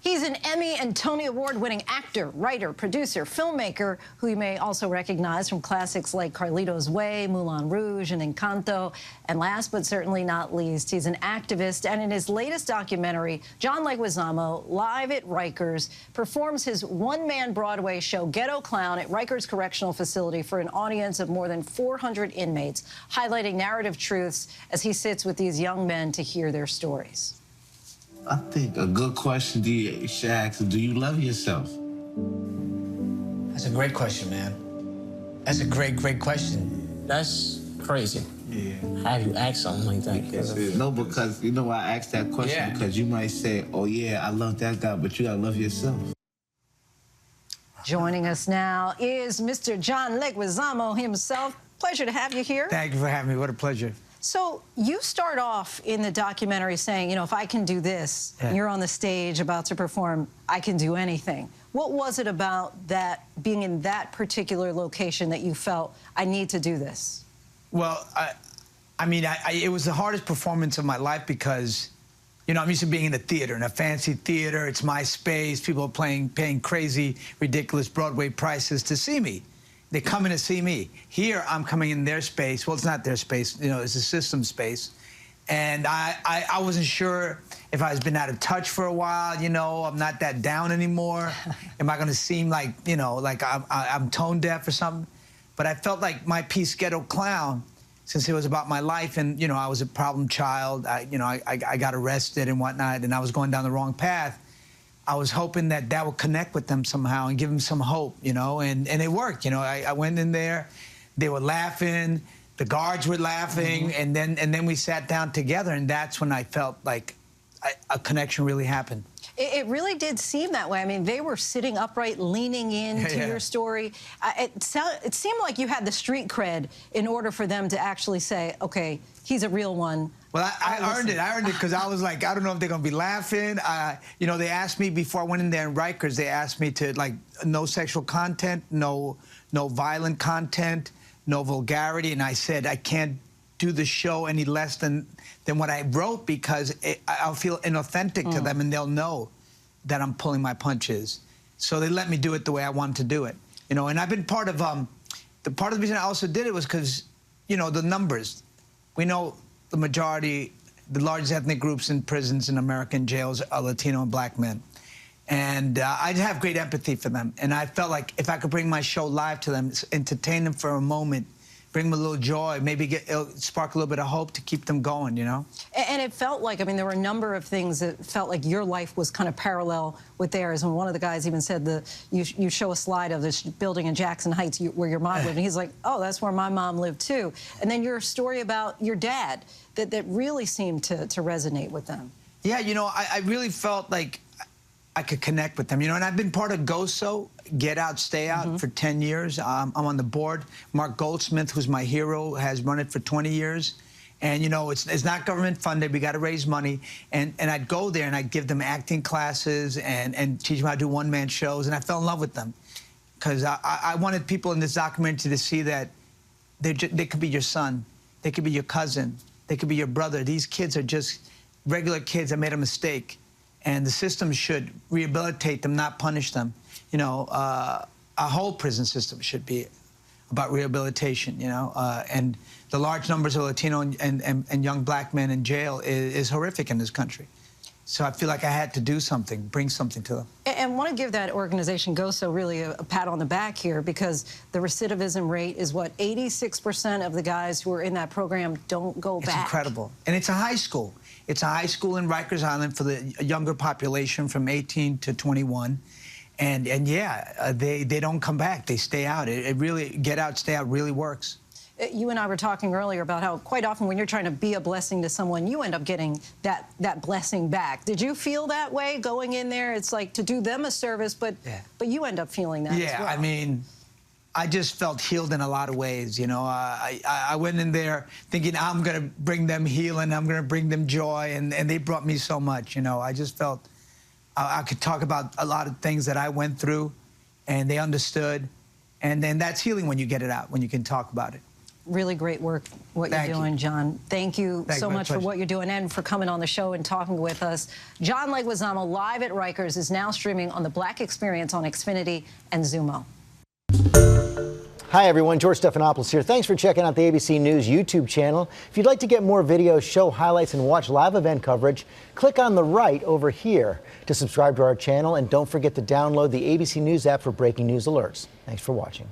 He's an Emmy and Tony Award-winning actor, writer, producer, filmmaker, who you may also recognize from classics like Carlito's Way, Moulin Rouge, and Encanto. And last but certainly not least, he's an activist. And in his latest documentary, John Leguizamo, live at Rikers, performs his one-man Broadway show, Ghetto Klown, at Rikers Correctional Facility for an audience of more than 400 inmates, highlighting narrative truths as he sits with these young men to hear their stories. I think a good question you should ask is, do you love yourself? That's a great question, man. That's a great question. That's crazy. Yeah. How do you ask something like that? No, because you know why I asked that question? Yeah. Because you might say, oh yeah, I love that guy, but you gotta love yourself. Joining us now is Mr. John Leguizamo himself. Pleasure to have you here. Thank you for having me. What a pleasure. So you start off in the documentary saying, you know, if I can do this, and you're on the stage about to perform, I can do anything. What was it about that, being in that particular location, that you felt, I need to do this? Well, I mean, it was the hardest performance of my life because, you know, I'm used to being in a theater, in a fancy theater. It's my space. People are paying crazy, ridiculous Broadway prices to see me. They come in to see me. Here, I'm coming in their space. Well, it's not their space, you know, it's a system space. And I wasn't sure if I was been out of touch for a while, you know, I'm not that down anymore. Am I gonna seem like, you know, like I'm tone deaf or something? But I felt like my piece, Ghetto Klown, since it was about my life and, you know, I was a problem child, I got arrested and whatnot, and I was going down the wrong path. I was hoping that that would connect with them somehow and give them some hope, you know, and it worked. You know, I went in there, they were laughing, the guards were laughing, and then we sat down together, and that's when I felt like a connection really happened. It really did seem that way. I mean, they were sitting upright, leaning into your story. It seemed like you had the street cred in order for them to actually say, okay, he's a real one. Well, I earned it. I earned it because I was like, I don't know if they're going to be laughing. You know, they asked me before I went in there in Rikers, they asked me to, like, no sexual content, no violent content, no vulgarity. And I said, I can't do the show any less than what I wrote because I'll feel inauthentic to them and they'll know that I'm pulling my punches. So they let me do it the way I wanted to do it. You know, and I've been part of, the reason I also did it was because, you know, the numbers. We know the majority, the largest ethnic groups in prisons in American jails are Latino and black men. And I have great empathy for them. And I felt like if I could bring my show live to them, entertain them for a moment, bring them a little joy, maybe it'll spark a little bit of hope to keep them going, you know? And it felt like, I mean, there were a number of things that felt like your life was kind of parallel with theirs. And one of the guys even said, you show a slide of this building in Jackson Heights where your mom lived, and he's like, oh, that's where my mom lived too. And then your story about your dad, that really seemed to resonate with them. Yeah, you know, I really felt like I could connect with them, you know, and I've been part of GOSO, Get Out, Stay Out, for 10 years. I'm on the board. Mark Goldsmith, who's my hero, has run it for 20 years. And, you know, it's not government funded. We got to raise money. And I'd go there and I'd give them acting classes and teach them how to do one-man shows. And I fell in love with them because I wanted people in this documentary to see that they could be your son. They could be your cousin. They could be your brother. These kids are just regular kids that made a mistake. And the system should rehabilitate them, not punish them. You know, our whole prison system should be about rehabilitation, you know. And the large numbers of Latino and young black men in jail is horrific in this country. So I feel like I had to do something, bring something to them. And want to give that organization, GOSO, really a pat on the back here, because the recidivism rate is what, 86% of the guys who are in that program don't go back. It's incredible. And it's a high school. It's a high school in Rikers Island for the younger population from 18 to 21. And yeah, they don't come back. They stay out. It really, Get Out, Stay Out really works. You and I were talking earlier about how quite often when you're trying to be a blessing to someone, you end up getting that blessing back. Did you feel that way going in there? It's like to do them a service, but you end up feeling that as well. I mean, I just felt healed in a lot of ways, you know. I went in there thinking I'm going to bring them healing, I'm going to bring them joy, and they brought me so much, you know. I just felt I could talk about a lot of things that I went through, and they understood. And then that's healing when you get it out, when you can talk about it. Really great work, what Thank you're you. doing, John. Thank you Thank so you, my much for pleasure. what you're doing and for coming on the show and talking with us. John Leguizamo, live at Rikers, is now streaming on the Black Experience on Xfinity and Xumo. Hi everyone, George Stephanopoulos here. Thanks for checking out the ABC News YouTube channel. If you'd like to get more videos, show highlights, and watch live event coverage, click on the right over here to subscribe to our channel, and don't forget to download the ABC News app for breaking news alerts. Thanks for watching.